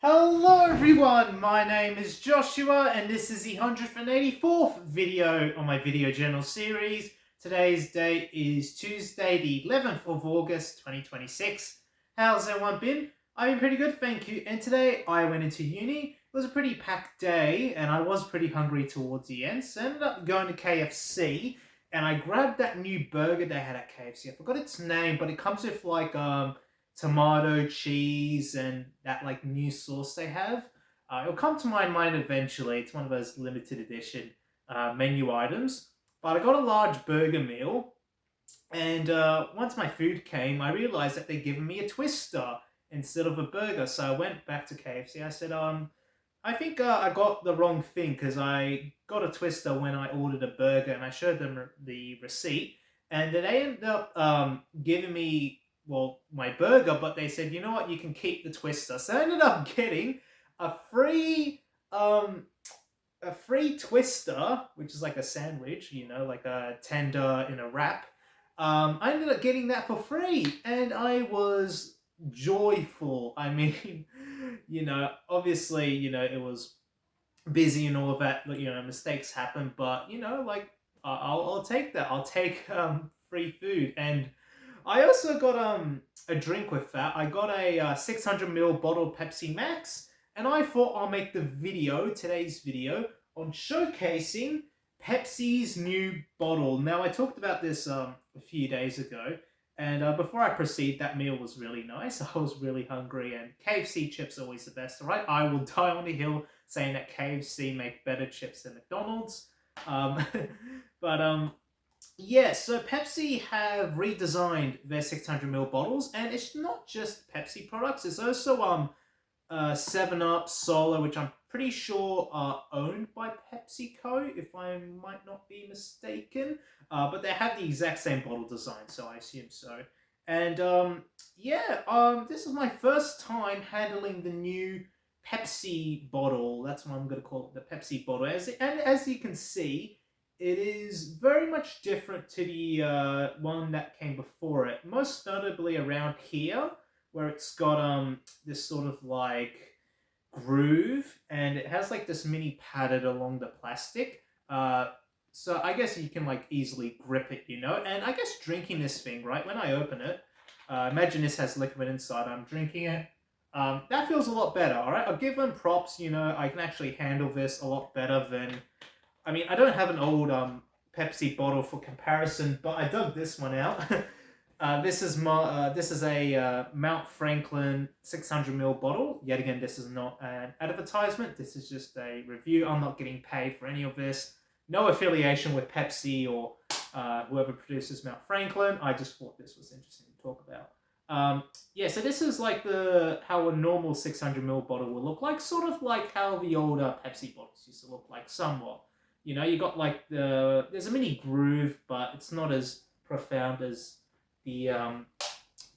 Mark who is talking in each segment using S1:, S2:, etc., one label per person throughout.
S1: Hello everyone, my name is Joshua and this is the 184th video on my video journal series. Today's date is Tuesday the 11th of August 2026. How's everyone been? I've been pretty good, thank you. And today I went into uni. It was a pretty packed day and I was pretty hungry towards the end, so I ended up going to KFC and I grabbed that new burger they had at KFC. I forgot its name, but it comes with like tomato, cheese, and that like new sauce they have. It'll come to my mind eventually. It's one of those limited edition menu items. But I got a large burger meal, and once my food came, I realized that they'd given me a twister instead of a burger. So I went back to KFC. I said, I think I got the wrong thing because I got a twister when I ordered a burger, and I showed them the receipt, and then they ended up giving me my burger, but they said, you know what, you can keep the twister. So I ended up getting a free um a free twister, which is like a sandwich, like a tender in a wrap. I ended up getting that for free, and I was joyful. I mean, obviously, it was busy and all of that. Mistakes happen, but like I'll take that. I'll take free food, and I also got a drink with that. I got a 600 ml bottle of Pepsi Max, and I thought I'll make today's video on showcasing Pepsi's new bottle. Now I talked about this a few days ago, and before I proceed, that meal was really nice. I was really hungry, and KFC chips are always the best, right? I will die on the hill saying that KFC make better chips than McDonald's. Um, but yeah, so Pepsi have redesigned their 600 ml bottles, and it's not just Pepsi products. It's also 7-Up, Solo, which I'm pretty sure are owned by PepsiCo, if I might not be mistaken. But they have the exact same bottle design, so I assume so. And this is my first time handling the new Pepsi bottle. That's what I'm going to call it, the Pepsi bottle. As you can see, it is very much different to the one that came before it. Most notably around here, where it's got this sort of like groove, and it has like this mini padded along the plastic. So I guess you can like easily grip it, And I guess drinking this thing, right? When I open it, imagine this has liquid inside. I'm drinking it. That feels a lot better. All right, I'll give them props. I can actually handle this a lot better than. I mean, I don't have an old Pepsi bottle for comparison, but I dug this one out. This is a Mount Franklin 600 ml bottle. Yet again, this is not an advertisement. This is just a review. I'm not getting paid for any of this. No affiliation with Pepsi or whoever produces Mount Franklin. I just thought this was interesting to talk about. So this is like how a normal 600 ml bottle will look like, sort of like how the older Pepsi bottles used to look like, somewhat. You got like there's a mini groove, but it's not as profound as the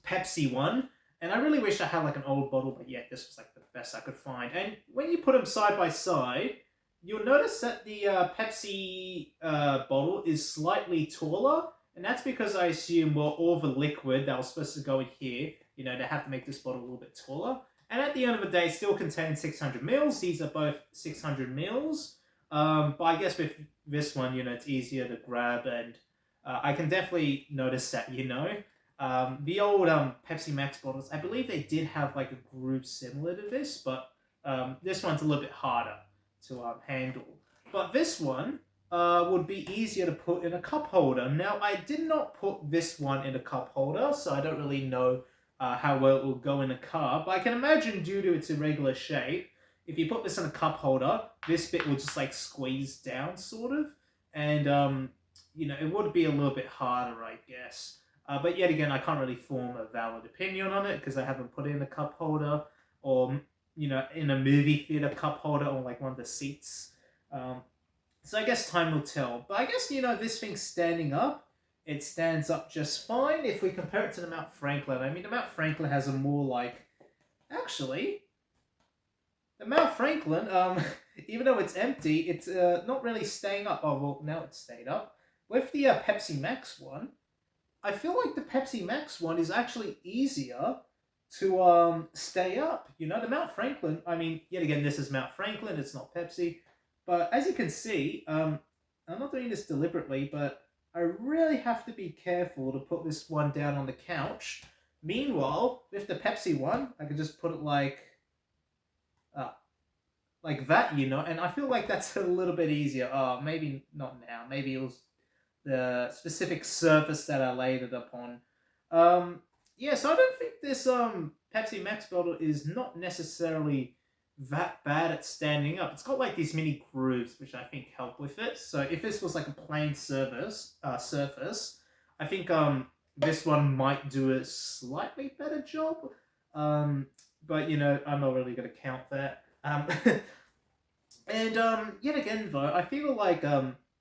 S1: Pepsi one. And I really wish I had like an old bottle, but yeah, this was like the best I could find. And when you put them side by side, you'll notice that the Pepsi bottle is slightly taller, and that's because I assume, all the liquid that was supposed to go in here, they have to make this bottle a little bit taller. And at the end of the day, it still contains 600 mils. These are both 600 mils. But I guess with this one, it's easier to grab, and I can definitely notice that, the old Pepsi Max bottles, I believe they did have like a groove similar to this, but this one's a little bit harder to handle. But this one would be easier to put in a cup holder. Now, I did not put this one in a cup holder, so I don't really know how well it will go in a car, but I can imagine due to its irregular shape, if you put this in a cup holder, this bit will just like squeeze down, sort of, and it would be a little bit harder, I guess. But yet again, I can't really form a valid opinion on it because I haven't put it in a cup holder or in a movie theater cup holder or like one of the seats. So I guess time will tell. But I guess this thing standing up, it stands up just fine if we compare it to the Mount Franklin. I mean, the Mount Franklin has a more like actually. The Mount Franklin, even though it's empty, it's not really staying up. Oh, well, now it's stayed up. With the Pepsi Max one, I feel like the Pepsi Max one is actually easier to stay up. You know, the Mount Franklin. I mean, yet again, this is Mount Franklin. It's not Pepsi, but as you can see, I'm not doing this deliberately, but I really have to be careful to put this one down on the couch. Meanwhile, with the Pepsi one, I can just put it uh, like that, you know, and I feel like that's a little bit easier. Oh, maybe not now. Maybe it was the specific surface that I laid it upon. Um, yeah, so I don't think this Pepsi Max bottle is not necessarily that bad at standing up. It's got like these mini grooves which I think help with it. So if this was like a plain surface, I think this one might do a slightly better job. Um, but you know, I'm not really gonna count that. And yet again, though, I feel like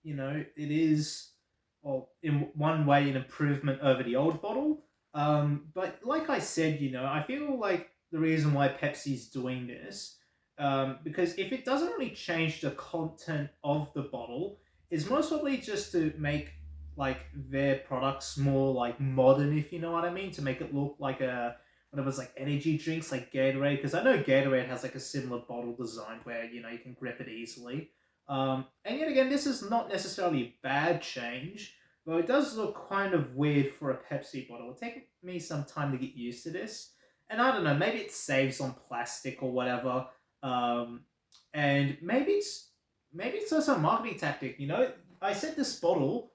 S1: you know, it is, well, in one way, an improvement over the old bottle. But like I said, you know, I feel like the reason why Pepsi's doing this, because if it doesn't really change the content of the bottle, is most probably just to make like their products more like modern, if you know what I mean, to make it look like a when it was like energy drinks like Gatorade, because I know Gatorade has like a similar bottle design where you know you can grip it easily. And yet again, this is not necessarily a bad change, but it does look kind of weird for a Pepsi bottle. It'll take me some time to get used to this, and I don't know, maybe it saves on plastic or whatever. Um, and maybe it's also a marketing tactic. You know, I said this bottle.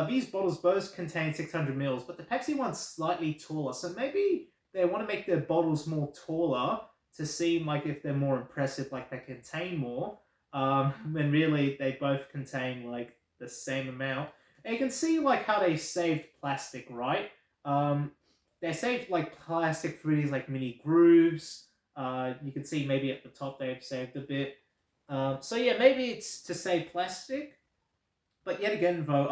S1: These bottles both contain 600 mils, but the Pepsi one's slightly taller. So maybe they want to make their bottles more taller to seem like if they're more impressive, like they contain more. When really they both contain like the same amount. And you can see like how they saved plastic, right? Um, they saved like plastic through these like mini grooves. You can see maybe at the top they've saved a bit. So yeah, maybe it's to save plastic. But yet again, though,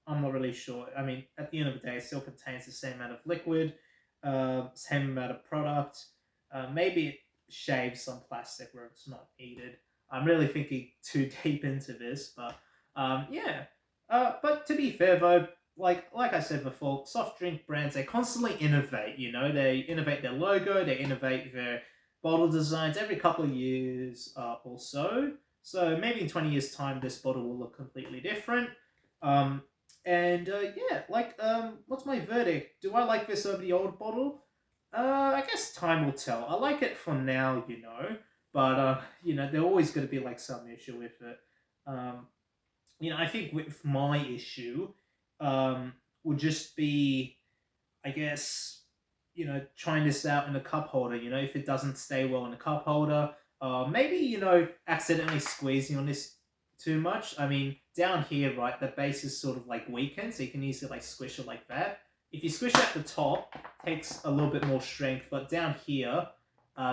S1: I'm not really sure. I mean, at the end of the day, it still contains the same amount of liquid, same amount of product. Maybe it shaves some plastic where it's not needed. I'm really thinking too deep into this, but yeah. But to be fair, though, like I said before, soft drink brands, they constantly innovate. You know, they innovate their logo, they innovate their bottle designs every couple of years or so. So maybe in 20 years' time, this bottle will look completely different. Um, and yeah, what's my verdict? Do I like this over the old bottle? I guess time will tell. I like it for now, you know, but you know, there's always going to be like some issue with it. Um, you know, I think with my issue, would just be, I guess, you know, trying this out in a cup holder. You know, if it doesn't stay well in a cup holder, maybe you know, accidentally squeezing on this too much. I mean, down here, right, the base is sort of like weakened, so you can easily like squish it like that. If you squish it at the top, it takes a little bit more strength, but down here,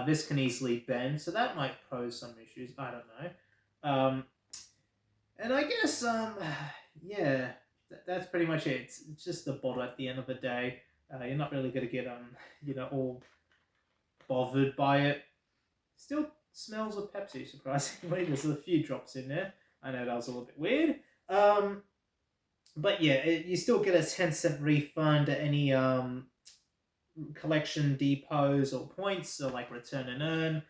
S1: this can easily bend, so that might pose some issues. I don't know. And I guess, yeah, that's pretty much it. It's just the bottle at the end of the day. You're not really gonna get you know, all bothered by it. Still smells of Pepsi, surprisingly. There's a few drops in there. I know that was a little bit weird. But yeah, you still get a 10-cent refund at any collection depots or points, so like return and earn.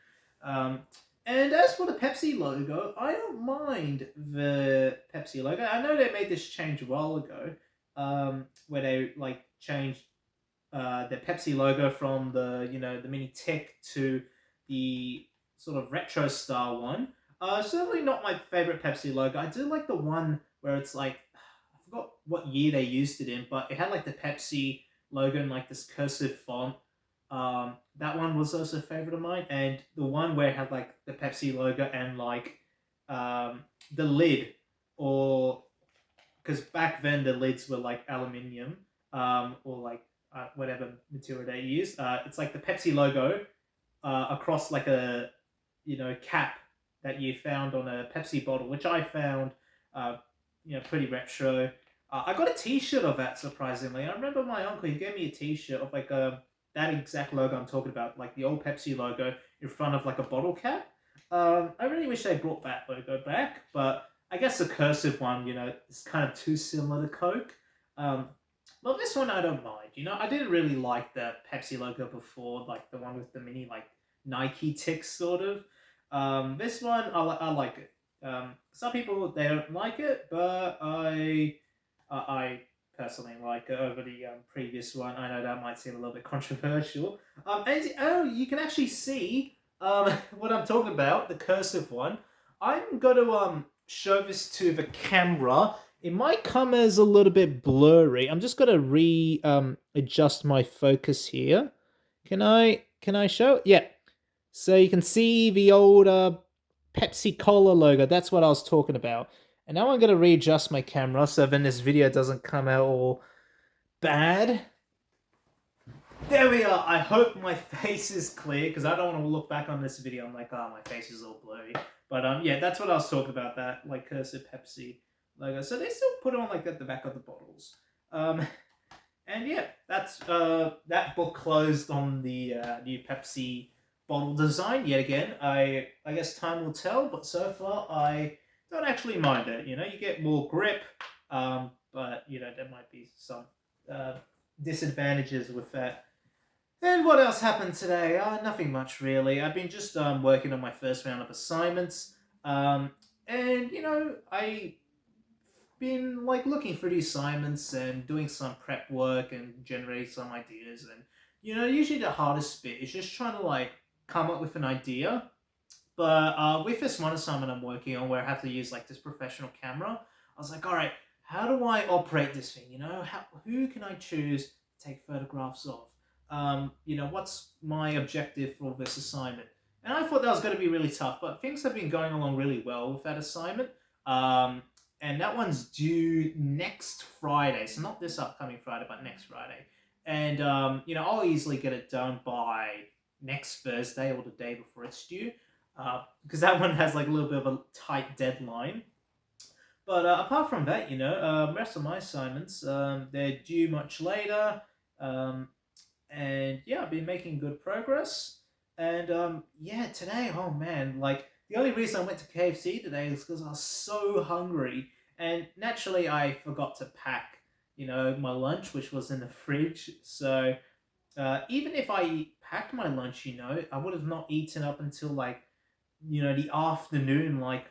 S1: Um, and as for the Pepsi logo, I don't mind the Pepsi logo. I know they made this change a while ago, where they like changed the Pepsi logo from the, you know, the mini tick to the sort of retro style one. Certainly not my favorite Pepsi logo. I do like the one where it's like, I forgot what year they used it in, but it had like the Pepsi logo in like this cursive font. That one was also a favorite of mine, and the one where it had like the Pepsi logo and like the lid, or because back then the lids were like aluminium, or like whatever material they use. It's like the Pepsi logo across like a, you know, cap that you found on a Pepsi bottle, which I found you know, pretty retro. I got a T-shirt of that, surprisingly. I remember my uncle, he gave me a T-shirt of like that exact logo I'm talking about, like the old Pepsi logo in front of like a bottle cap. I really wish they brought that logo back, but I guess the cursive one, you know, is kind of too similar to Coke. Um, But this one I don't mind. I didn't really like the Pepsi logo before, like the one with the mini like Nike ticks sort of. This one I like it. Some people they don't like it, but I personally like it over the previous one. I know that might seem a little bit controversial. You can actually see what I'm talking about, the cursive one. I'm going to show this to the camera. It might come as a little bit blurry. I'm just going to adjust my focus here. Can I show? Yeah. So you can see the old Pepsi Cola logo. That's what I was talking about. And now I'm going to readjust my camera so then this video doesn't come out all bad. There we are. I hope my face is clear because I don't want to look back on this video. I'm like, oh, my face is all blurry. But yeah, that's what I was talking about. That like cursive Pepsi logo. So they still put it on like at the back of the bottles. And yeah, that's that book closed on the new Pepsi bottle design yet again. I guess time will tell, but so far I don't actually mind it. You get more grip, but there might be some disadvantages with that. And what else happened today? Nothing much really. I've been just working on my first round of assignments, and I been like looking for the assignments and doing some prep work and generating some ideas. And usually the hardest bit is just trying to like come up with an idea. But with this one assignment I'm working on where I have to use like this professional camera, I was like, all right, how do I operate this thing? Who can I choose to take photographs of? What's my objective for this assignment? And I thought that was going to be really tough, but things have been going along really well with that assignment. And that one's due next Friday. So not this upcoming Friday, but next Friday. And, I'll easily get it done by next Thursday or the day before it's due. Because that one has like a little bit of a tight deadline. But apart from that, rest of my assignments, they're due much later. And yeah, I've been making good progress. And yeah, today, oh man, like the only reason I went to KFC today is because I was so hungry. And naturally, I forgot to pack, my lunch, which was in the fridge. So even if I packed my lunch, I would have not eaten up until like, the afternoon, like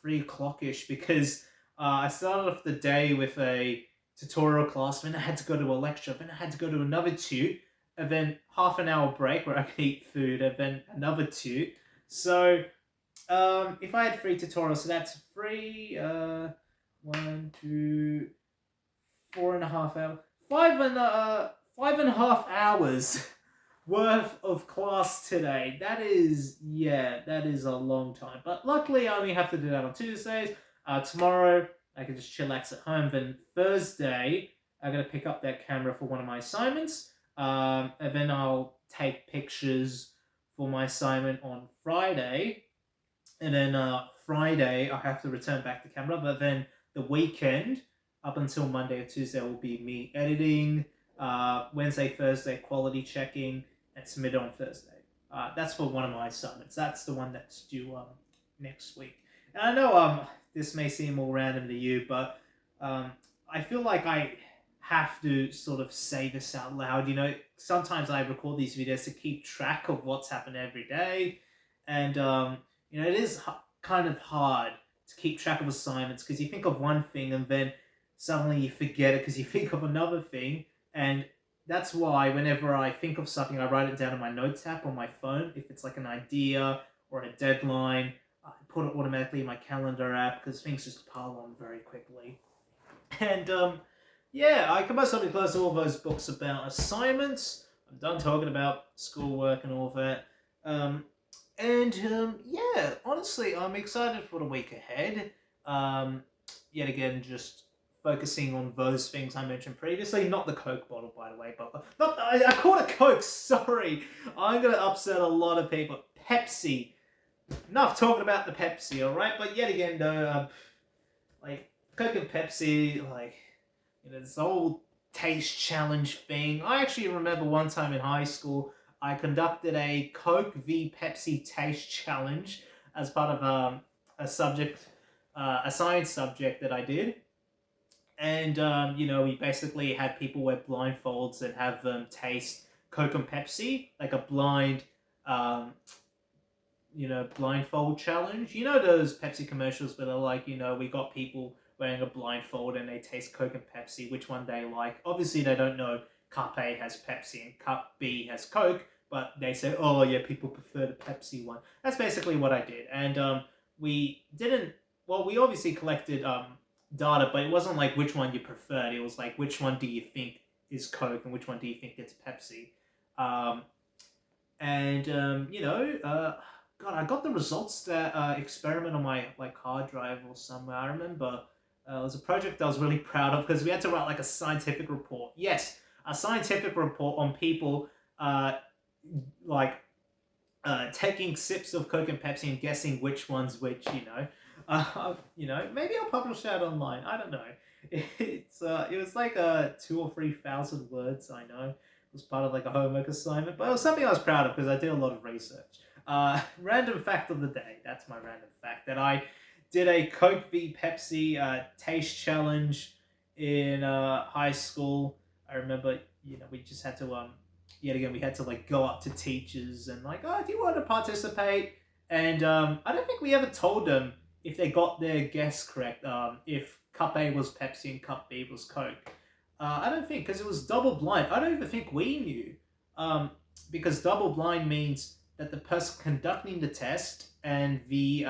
S1: 3 o'clock ish, because I started off the day with a tutorial class, then I had to go to a lecture, then I had to go to another two, and then half an hour break where I could eat food, and then another two. So if I had 3 tutorials, so that's 1, 2, 4.5 hours, 5.5 hours worth of class today. That is a long time. But luckily, I only have to do that on Tuesdays. Tomorrow, I can just chillax at home. Then Thursday, I'm going to pick up that camera for one of my assignments. And then I'll take pictures for my assignment on Friday. And then Friday, I have to return back the camera. But then the weekend, up until Monday or Tuesday, will be me editing. Wednesday, Thursday, quality checking, and submit on Thursday. That's for one of my assignments. That's the one that's due next week. And I know this may seem more random to you, but I feel like I have to sort of say this out loud. Sometimes I record these videos to keep track of what's happened every day, and it is kind of hard to keep track of assignments because you think of one thing and then suddenly you forget it because you think of another thing. And that's why whenever I think of something, I write it down in my notes app on my phone. If it's like an idea or a deadline, I put it automatically in my calendar app because things just pile on very quickly. And yeah, I can most certainly close all those books about assignments. I'm done talking about schoolwork and all that. Yeah, honestly, I'm excited for the week ahead. Yet again, just focusing on those things I mentioned previously. Not the Coke bottle, by the way, but I called it Coke. Sorry, I'm gonna upset a lot of people. Pepsi. Enough talking about the Pepsi, all right? But yet again, though, like Coke and Pepsi, like this whole taste challenge thing. I actually remember one time in high school, I conducted a Coke v Pepsi taste challenge as part of a science subject that I did. And we basically had people wear blindfolds and have them taste Coke and Pepsi, like a um, blindfold challenge. You know those Pepsi commercials where they're like, we got people wearing a blindfold and they taste Coke and Pepsi, which one they like. Obviously, they don't know Cup A has Pepsi and Cup B has Coke, but they say, oh yeah, people prefer the Pepsi one. That's basically what I did, and we didn't. Well, we obviously collected data, but it wasn't like which one you preferred. It was like which one do you think is Coke and which one do you think is Pepsi. Um, and God, I got the results that experiment on my like hard drive or somewhere. I remember it was a project I was really proud of because we had to write like a scientific report. Yes, a scientific report on people uh, like taking sips of Coke and Pepsi and guessing which one's which. Maybe I'll publish that online. I don't know. It was like 2 or 3 thousand words. I know it was part of like a homework assignment, but it was something I was proud of because I did a lot of research. Random fact of the day. That's my random fact that I did a Coke v Pepsi taste challenge in high school. I remember, we just had to yet again we had to like go up to teachers and like, oh, do you want to participate? And I don't think we ever told them if they got their guess correct. If Cup A was Pepsi and Cup B was Coke. I don't think because it was double blind. I don't even think we knew. Because double blind means that the person conducting the test and the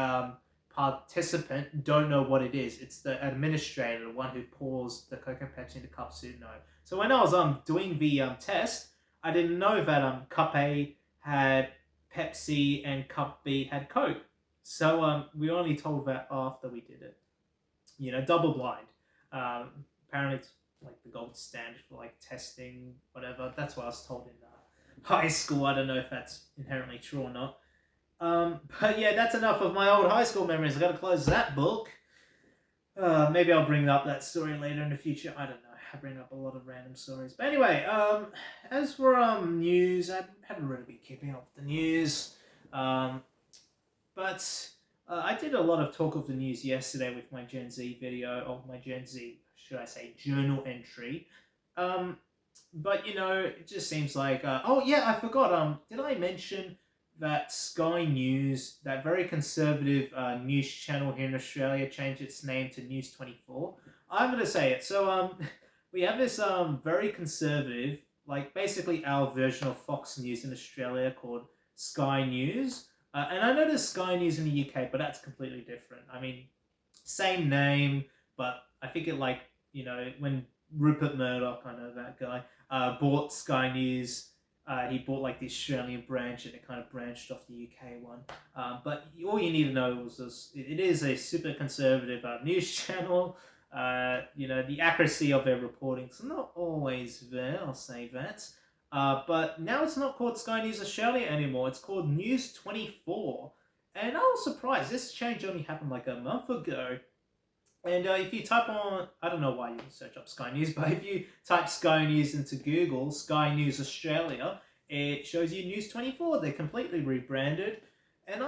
S1: participant don't know what it is. It's the administrator, the one who pours the Coke and Pepsi into cups who know. So when I was doing the test, I didn't know that Cup A had Pepsi and Cup B had Coke. So we only told that after we did it. Double blind. Apparently it's like the gold standard for like testing, whatever. That's what I was told in high school. I don't know if that's inherently true or not. But yeah, that's enough of my old high school memories. I got to close that book. Maybe I'll bring up that story later in the future. I don't know. I bring up a lot of random stories. But anyway, as for news, I haven't really been keeping up with the news. But I did a lot of talk of the news yesterday with my Gen Z video, or my Gen Z, should I say, journal entry. But it just seems like oh yeah, I forgot. Did I mention that Sky News, that very conservative news channel here in Australia, changed its name to News 24? I'm gonna say it. So we have this very conservative, like basically our version of Fox News in Australia called Sky News. And I know there's Sky News in the UK, but that's completely different. I mean, same name, but I think it like, when Rupert Murdoch, I know that guy, bought Sky News, he bought like the Australian branch and it kind of branched off the UK one. But all you need to know was this, it is a super conservative news channel. The accuracy of their reporting is not always there, I'll say that. But now it's not called Sky News Australia anymore. It's called News 24. And I was surprised. This change only happened like a month ago. And if you type on, I don't know why you search up Sky News, but if you type Sky News into Google, Sky News Australia, it shows you News 24. They're completely rebranded. And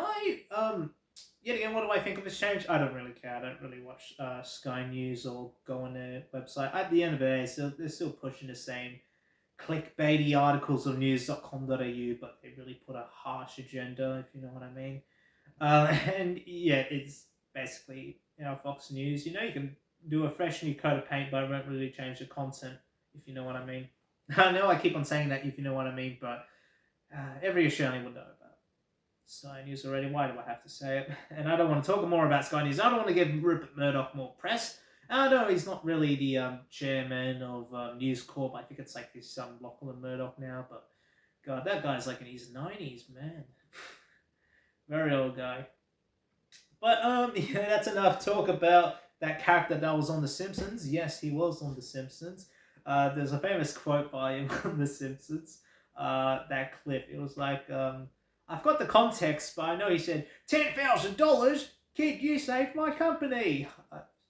S1: yet again, what do I think of this change? I don't really care. I don't really watch Sky News or go on their website. At the end of the day, they're still pushing the same clickbaity articles on news.com.au, but they really put a harsh agenda, if you know what I mean. And yeah, it's basically Fox News. You can do a fresh new coat of paint, but it won't really change the content, if you know what I mean. I know I keep on saying that, if you know what I mean, but every Australian will know about Sky News already. Why do I have to say it? And I don't want to talk more about Sky News. I don't want to give Rupert Murdoch more press. I know he's not really the chairman of News Corp. I think it's like this Lachlan Murdoch now, but God, that guy's like in his 90s, man. Very old guy. But yeah, that's enough talk about that character that was on The Simpsons. Yes, he was on The Simpsons. There's a famous quote by him on The Simpsons. That clip. It was like, I've got the context, but I know he said, $10,000? Kid, you saved my company.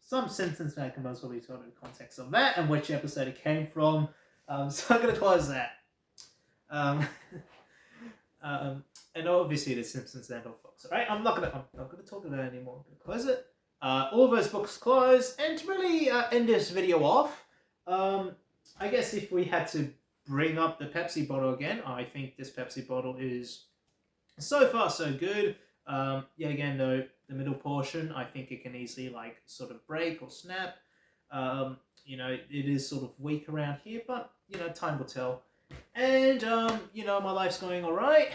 S1: Some sentence maker most probably told the context of that and which episode it came from. So I'm going to close that. And obviously the Simpsons and on Fox. Alright, I'm not gonna talk about it anymore. I'm gonna close it. all those books closed. And to really end this video off, I guess if we had to bring up the Pepsi bottle again, I think this Pepsi bottle is so far so good. Yet again, though, the middle portion, I think it can easily like sort of break or snap. It is sort of weak around here, but time will tell. And my life's going all right.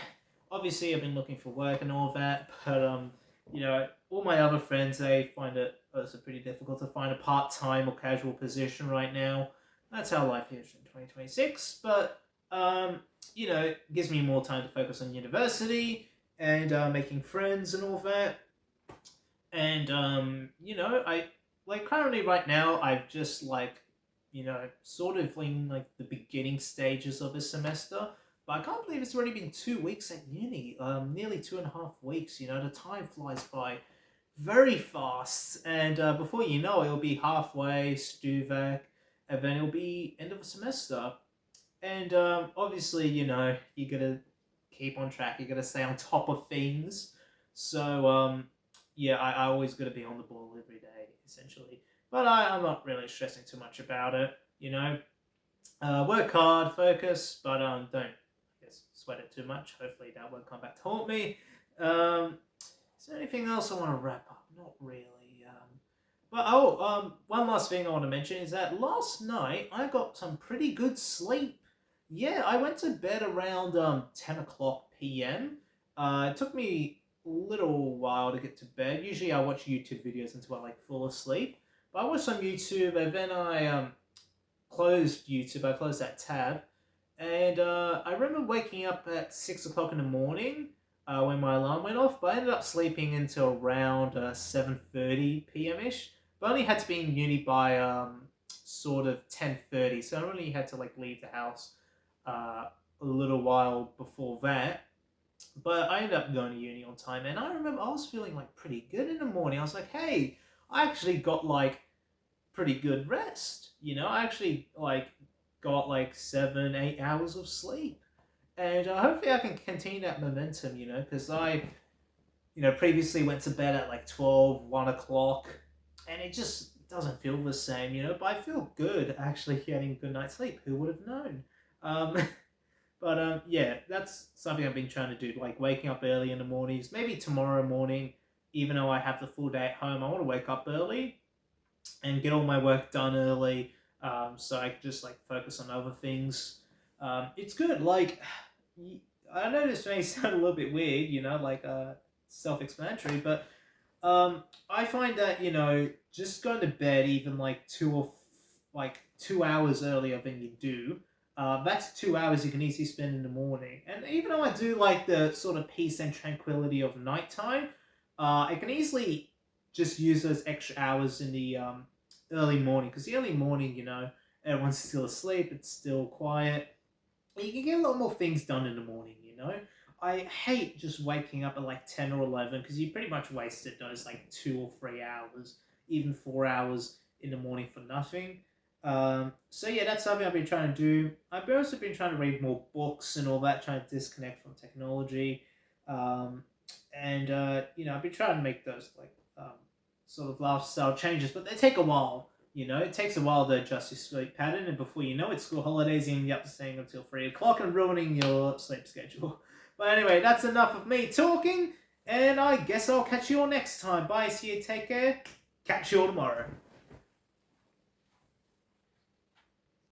S1: Obviously, I've been looking for work and all that, but all my other friends, they find it also pretty difficult to find a part-time or casual position right now. That's how life is in 2026. But it gives me more time to focus on university and making friends and all that. And I like currently right now I've just sort of in like the beginning stages of a semester. But I can't believe it's already been 2 weeks at uni. Nearly 2.5 weeks. The time flies by very fast, and before you know it, it'll be halfway, Stuvak, and then it'll be end of the semester. And obviously, you gotta keep on track. You gotta stay on top of things. So yeah, I always gotta be on the ball every day, essentially. But I'm not really stressing too much about it. Work hard, focus, but don't sweat it too much. Hopefully that won't come back to haunt me. Is there anything else I want to wrap up? Not really. One last thing I want to mention is that last night I got some pretty good sleep. Yeah, I went to bed around 10 o'clock p.m. It took me a little while to get to bed. Usually I watch YouTube videos until I fall asleep. But I watched some YouTube and then I closed YouTube. I closed that tab. And I remember waking up at 6 o'clock in the morning when my alarm went off, but I ended up sleeping until around 7:30 p.m.-ish. But I only had to be in uni by sort of 10:30, so I only had to leave the house a little while before that. But I ended up going to uni on time, and I remember I was feeling pretty good in the morning. I was like, hey, I actually got pretty good rest. I actually got 7-8 hours of sleep. And hopefully I can continue that momentum, because I, previously went to bed at 12, 1 o'clock, and it just doesn't feel the same, but I feel good actually getting a good night's sleep. Who would have known? Yeah, that's something I've been trying to do, waking up early in the mornings. Maybe tomorrow morning, even though I have the full day at home, I want to wake up early and get all my work done early, so I can just focus on other things. It's good. I know this may sound a little bit weird, self-explanatory, but I find that just going to bed even 2 hours earlier than you do. That's 2 hours you can easily spend in the morning. And even though I do the sort of peace and tranquility of nighttime, I can easily just use those extra hours in the early morning, because the early morning, everyone's still asleep, it's still quiet. You can get a lot more things done in the morning, I hate just waking up at 10 or 11, because you pretty much wasted those 2 or 3 hours, even 4 hours in the morning for nothing. So yeah, that's something I've been trying to do. I've also been trying to read more books and all that, trying to disconnect from technology. I've been trying to make those sort of lifestyle changes, but they take a while. It takes a while to adjust your sleep pattern, and before you know it, school holidays, you end up staying until 3 o'clock and ruining your sleep schedule. But anyway, that's enough of me talking, and I guess I'll catch you all next time. Bye, see you, take care. Catch you all tomorrow.